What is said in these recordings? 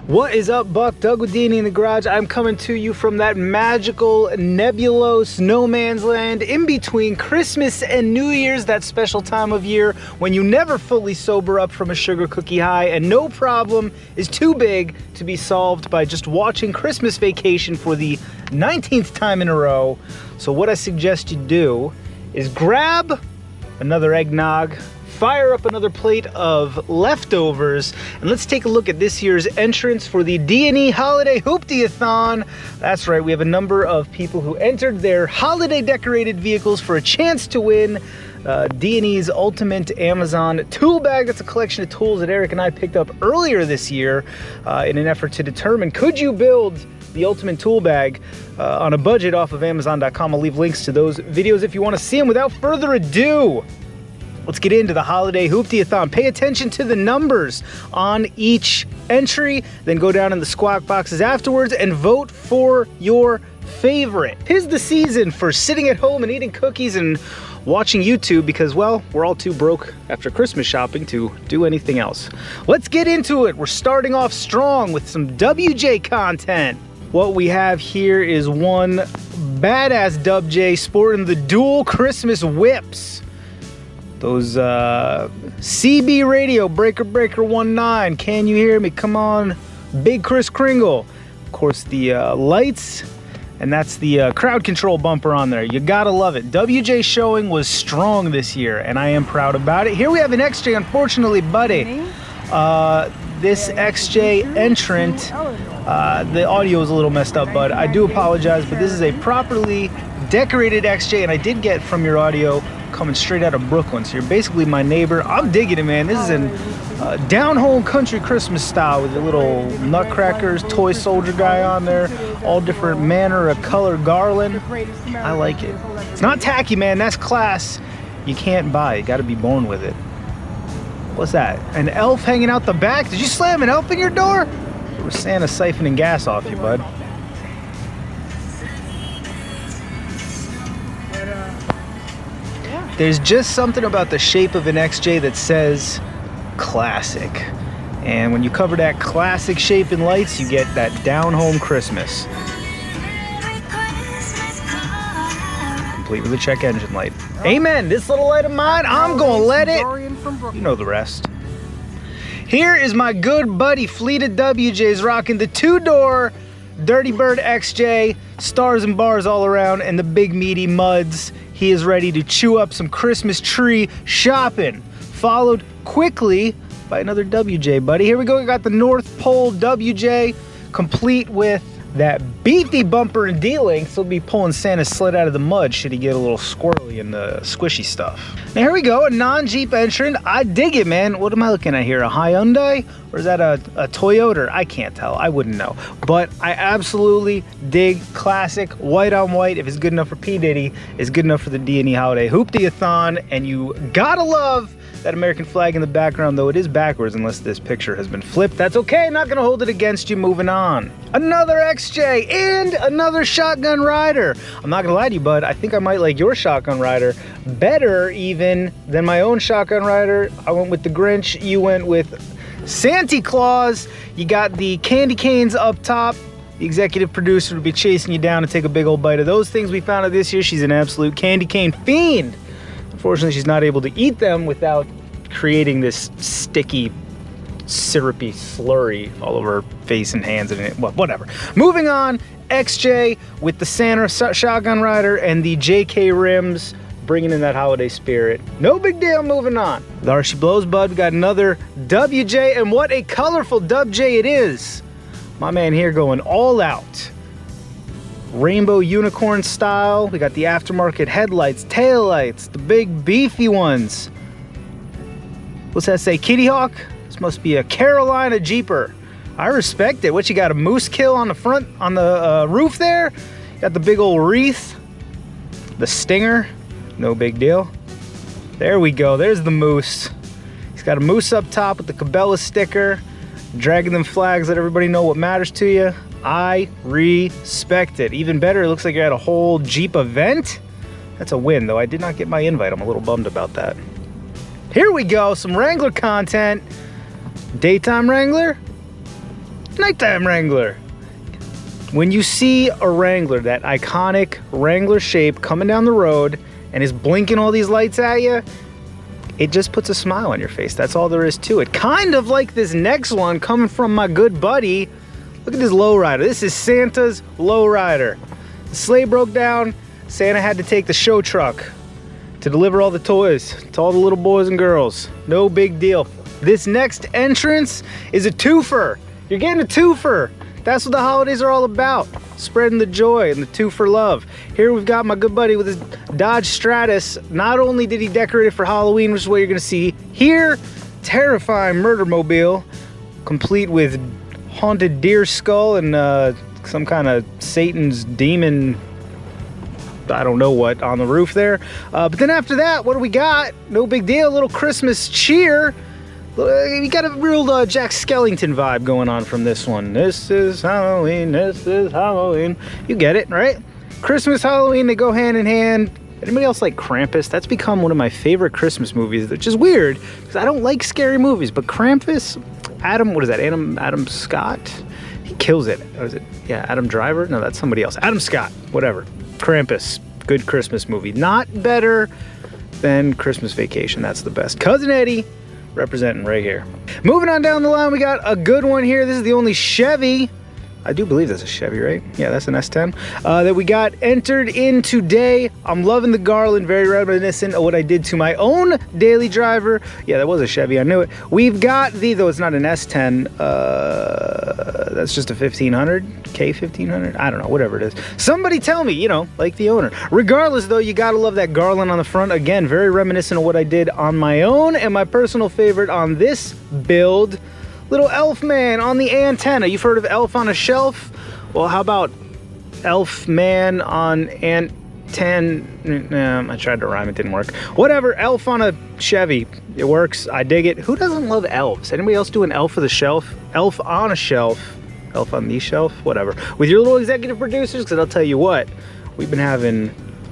What is up, Buck? Doug with D&E in the Garage. I'm coming to you from that magical, nebulous no man's land in between Christmas and New Year's, that special time of year when you never fully sober up from a sugar cookie high and no problem is too big to be solved by just watching Christmas Vacation for the 19th time in a row. So what I suggest you do is grab another eggnog, fire up another plate of leftovers, and let's take a look at this year's entrance for the D&E Holiday Hoopty-a-thon. That's right, we have a number of people who entered their holiday decorated vehicles for a chance to win D&E's Ultimate Amazon Tool Bag. That's a collection of tools that Eric and I picked up earlier this year in an effort to determine, could you build the Ultimate Tool Bag on a budget off of Amazon.com. I'll leave links to those videos if you want to see them. Without further ado, let's get into the Holiday Hoopty-a-thon. Pay attention to the numbers on each entry, then go down in the squawk boxes afterwards and vote for your favorite. 'Tis the season for sitting at home and eating cookies and watching YouTube because, well, we're all too broke after Christmas shopping to do anything else. Let's get into it. We're starting off strong with some WJ content. What we have here is one badass WJ sporting the dual Christmas whips. Those CB radio, Breaker 19, can you hear me? Come on, Big Kris Kringle. Of course, the lights, and that's the crowd control bumper on there. You gotta love it. WJ showing was strong this year, and I am proud about it. Here we have an XJ, unfortunately, buddy. This XJ entrant, the audio is a little messed up, bud. I do apologize, but this is a properly decorated XJ, and I did get from your audio coming straight out of Brooklyn, so you're basically my neighbor. I'm digging it, man. This is in down-home country Christmas style with the little nutcrackers, toy soldier guy on there, all different manner of color garland. I like it. It's not tacky, man. That's class. You can't buy it. You gotta be born with it. What's that? An elf hanging out the back? Did you slam an elf in your door? Or was Santa siphoning gas off you, bud? There's just something about the shape of an XJ that says classic. And when you cover that classic shape in lights, you get that down-home Christmas. Complete with a check engine light. Amen, this little light of mine, I'm gonna let it. You know the rest. Here is my good buddy Fleeted WJ's rocking the two-door Dirty Bird XJ, stars and bars all around, and the big meaty muds. He is ready to chew up some Christmas tree shopping, followed quickly by another WJ, buddy. Here we go, we got the North Pole WJ, complete with that beefy bumper and D-Link. So we'll be pulling Santa's sled out of the mud should he get a little squirrely and squishy stuff. Now here we go, a non-Jeep entrant. I dig it, man. What am I looking at here? A Hyundai? Or is that a Toyota? I can't tell. I wouldn't know. But I absolutely dig classic white on white. If it's good enough for P. Diddy, it's good enough for the D&E Holiday Hoopty-a-thon. And you gotta love that American flag in the background, though it is backwards unless this picture has been flipped. That's okay, not gonna hold it against you. Moving on. Another XJ and another Shotgun Rider. I'm not gonna lie to you, bud, I think I might like your Shotgun Rider better even than my own Shotgun Rider. I went with the Grinch, you went with Santa Claus. You got the candy canes up top. The executive producer would be chasing you down to take a big old bite of those things. We found out this year she's an absolute candy cane fiend. Unfortunately, she's not able to eat them without creating this sticky, syrupy slurry all over her face and hands and it. Well, whatever. Moving on, XJ with the Santa Shotgun Rider and the JK rims, bringing in that holiday spirit. No big deal, moving on. There she blows, bud. We got another WJ, and what a colorful WJ it is. My man here going all out. Rainbow unicorn style. We got the aftermarket headlights, tail lights, the big beefy ones. What's that say, Kitty Hawk? This must be a Carolina Jeeper. I respect it. What, you got a moose kill on the front, on the roof there? Got the big old wreath, the stinger, no big deal. There we go, there's the moose. He's got a moose up top with the Cabela sticker, dragging them flags, let everybody know what matters to you. I respect it. Even better, it looks like you're at a whole Jeep event. That's a win, though. I did not get my invite. I'm a little bummed about that. Here we go, some Wrangler content. Daytime Wrangler. Nighttime Wrangler. When you see a Wrangler, that iconic Wrangler shape coming down the road and is blinking all these lights at you, it just puts a smile on your face. That's all there is to it. Kind of like this next one coming from my good buddy. Look at this lowrider. This is Santa's lowrider. The sleigh broke down. Santa had to take the show truck to deliver all the toys to all the little boys and girls. No big deal. This next entrance is a twofer. You're getting a twofer. That's what the holidays are all about. Spreading the joy and the two for love. Here we've got my good buddy with his Dodge Stratus. Not only did he decorate it for Halloween, which is what you're gonna see here, terrifying murder mobile, complete with haunted deer skull and some kind of Satan's demon, I don't know what, on the roof there. But then after that, what do we got? No big deal, a little Christmas cheer. We got a real Jack Skellington vibe going on from this one. This is Halloween, this is Halloween. You get it, right? Christmas, Halloween, they go hand in hand. Anybody else like Krampus? That's become one of my favorite Christmas movies, which is weird because I don't like scary movies, but Krampus, Adam Scott? He kills it. What is it? Yeah, Adam Driver? No, that's somebody else. Adam Scott, whatever. Krampus, good Christmas movie. Not better than Christmas Vacation. That's the best. Cousin Eddie, representing right here. Moving on down the line, we got a good one here. This is the only Chevy, I do believe that's a Chevy, right? Yeah, that's an S10 that we got entered in today. I'm loving the Garland, very reminiscent of what I did to my own daily driver. Yeah, that was a Chevy, I knew it. We've got though it's not an S10, that's just a 1500, K1500, I don't know, whatever it is. Somebody tell me, like the owner. Regardless though, you gotta love that Garland on the front. Again, very reminiscent of what I did on my own, and my personal favorite on this build, little Elf Man on the antenna. You've heard of Elf on a Shelf? Well, how about Elf Man on I tried to rhyme, it didn't work. Whatever, Elf on a Chevy. It works, I dig it. Who doesn't love elves? Anybody else do an Elf of the Shelf? Elf on a Shelf. Elf on the Shelf? Whatever. With your little executive producers, because I'll tell you what, we've been having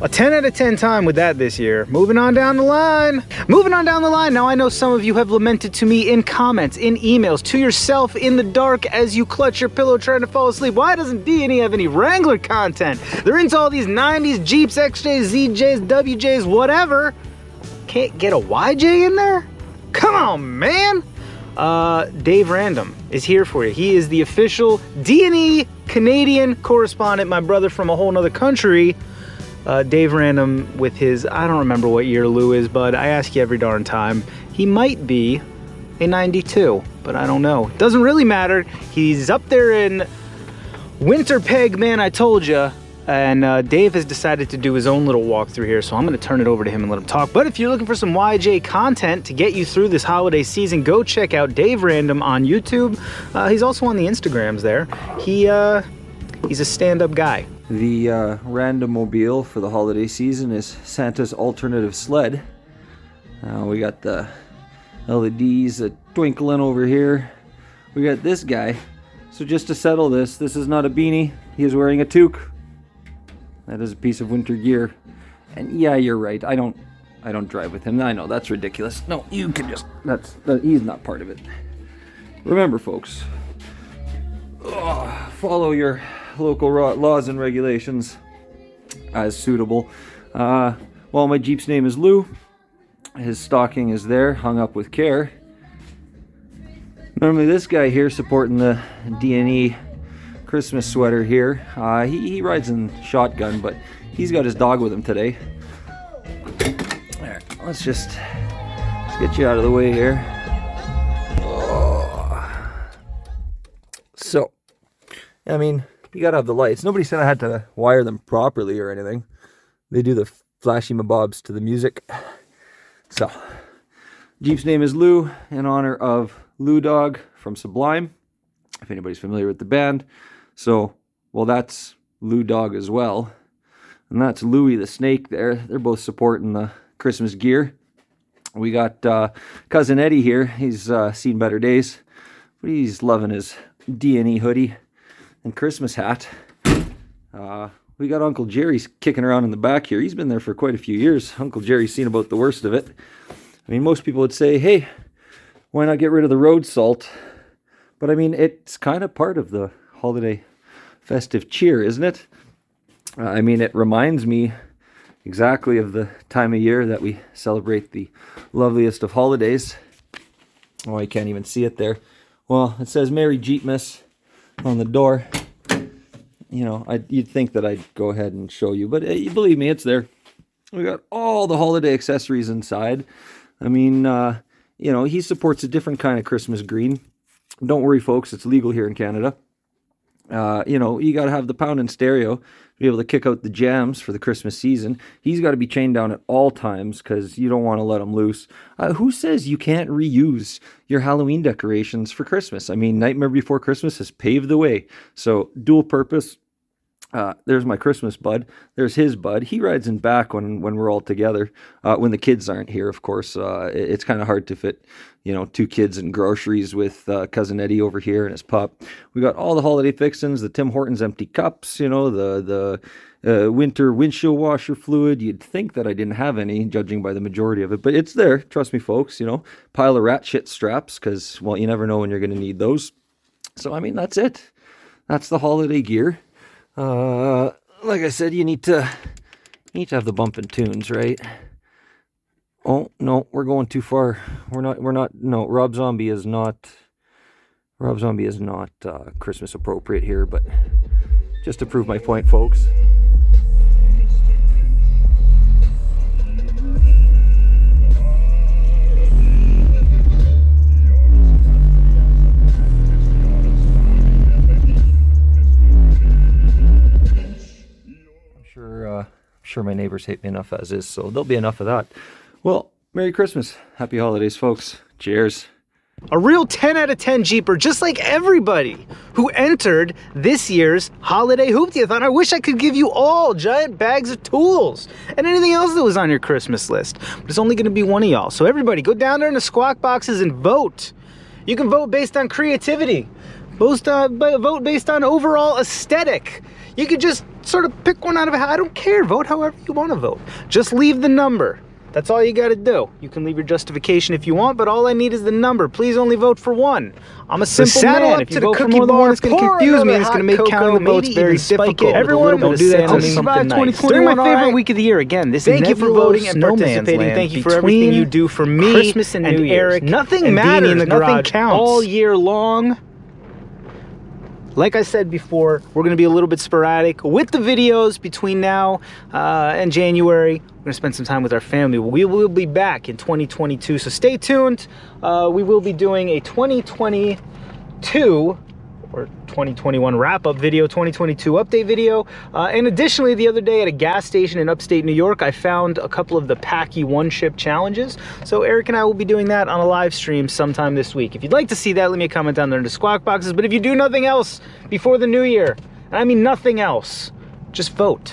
a 10 out of 10 time with that this year. Moving on down the line. Now I know some of you have lamented to me in comments, in emails, to yourself in the dark as you clutch your pillow trying to fall asleep. Why doesn't D&E have any Wrangler content? They're into all these 90s Jeeps, XJs, ZJs, WJs, whatever. Can't get a YJ in there? Come on, man. Dave Random is here for you. He is the official D&E Canadian correspondent, my brother from a whole nother country. Dave Random with his, I don't remember what year Lou is, but I ask you every darn time. He might be a 92, but I don't know. Doesn't really matter. He's up there in Winterpeg, man, I told you. And Dave has decided to do his own little walkthrough here, so I'm going to turn it over to him and let him talk. But if you're looking for some YJ content to get you through this holiday season, go check out Dave Random on YouTube. He's also on the Instagrams there. He's a stand-up guy. The Randomobile for the holiday season is Santa's alternative sled. We got the LEDs twinkling over here. We got this guy. So just to settle this is not a beanie. He is wearing a toque. That is a piece of winter gear. And yeah, you're right. I don't drive with him. I know that's ridiculous. No, you can just. He's not part of it. Remember, folks. Follow your local laws and regulations as suitable. Well, my Jeep's name is Lou. His stocking is there, hung up with care. Normally this guy here supporting the D&E Christmas sweater here. He rides in shotgun, but he's got his dog with him today. There, let's get you out of the way here. So, I mean, you gotta have the lights. Nobody said I had to wire them properly or anything. They do the flashy mabobs to the music. So, Jeep's name is Lou in honor of Lou Dog from Sublime, if anybody's familiar with the band. So, well, that's Lou Dog as well. And that's Louie the Snake there. They're both supporting the Christmas gear. We got Cousin Eddie here. He's seen better days, but he's loving his D&E hoodie and Christmas hat. We got Uncle Jerry's kicking around in the back here. He's been there for quite a few years. Uncle Jerry's seen about the worst of it. I mean, most people would say, hey, why not get rid of the road salt? But I mean, it's kind of part of the holiday festive cheer, isn't it? I mean, it reminds me exactly of the time of year that we celebrate the loveliest of holidays. Oh, I can't even see it there. Well, it says Merry Jeepmas on the door. You know, you'd think that I'd go ahead and show you, but believe me, it's there. We got all the holiday accessories inside. I mean, you know, he supports a different kind of Christmas green. Don't worry, folks, it's legal here in Canada. You know, you got to have the pound and stereo to be able to kick out the jams for the Christmas season. He's got to be chained down at all times because you don't want to let him loose. Who says you can't reuse your Halloween decorations for Christmas? I mean, Nightmare Before Christmas has paved the way. So dual purpose. There's my Christmas bud. There's his bud. He rides in back when we're all together. When the kids aren't here, of course. It's kind of hard to fit, you know, 2 kids and groceries with Cousin Eddie over here and his pup. We got all the holiday fixings, the Tim Hortons empty cups, you know, the winter windshield washer fluid. You'd think that I didn't have any, judging by the majority of it, but it's there. Trust me, folks, you know. Pile of rat shit straps because, well, you never know when you're going to need those. So, I mean, that's it. That's the holiday gear. Like I said, you need to have the bumping tunes, right? Oh, no, we're going too far. No, Rob Zombie is not Christmas appropriate here, but just to prove my point, folks. Sure my neighbors hate me enough as is, so there'll be enough of that. Well, Merry Christmas. Happy holidays, folks. Cheers. A real 10 out of 10 Jeeper, just like everybody who entered this year's Holiday Hoopty-a-thon. I wish I could give you all giant bags of tools and anything else that was on your Christmas list, but it's only going to be one of y'all. So everybody, go down there in the squawk boxes and vote. You can vote based on creativity, vote based on overall aesthetic. You could just sort of pick one out of a hat. I don't care. Vote however you want to vote. Just leave the number. That's all you got to do. You can leave your justification if you want, but all I need is the number. Please only vote for one. I'm a simple man. If you vote for more than one, it's going to confuse me. It's going to make counting the votes very difficult. Everyone will do that to survive 2021. During my favorite week of the year. Again, this thank you for voting and participating. Thank you for everything you do for me, Christmas and New Year's. Eric. Nothing matters. Nothing counts. All year long. Like I said before, we're going to be a little bit sporadic with the videos between now and January. We're going to spend some time with our family. We will be back in 2022, so stay tuned. We will be doing a 2022 or 2021 wrap-up video, 2022 update video. And additionally, the other day at a gas station in upstate New York, I found a couple of the Packy one-ship challenges. So Eric and I will be doing that on a live stream sometime this week. If you'd like to see that, leave me a comment down there in the squawk boxes. But if you do nothing else before the new year, and I mean nothing else, just vote.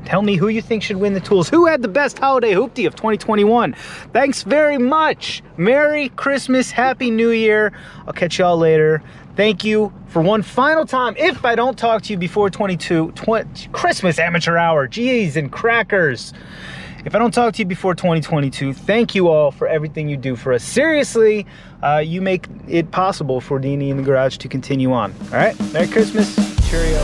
Tell me who you think should win the tools. Who had the best holiday hoopty of 2021? Thanks very much. Merry Christmas, Happy New Year. I'll catch y'all later. Thank you for one final time. If I don't talk to you before Christmas amateur hour, jeez and crackers. If I don't talk to you before 2022, thank you all for everything you do for us. Seriously, you make it possible for D&E in the Garage to continue on. All right, Merry Christmas, cheerio.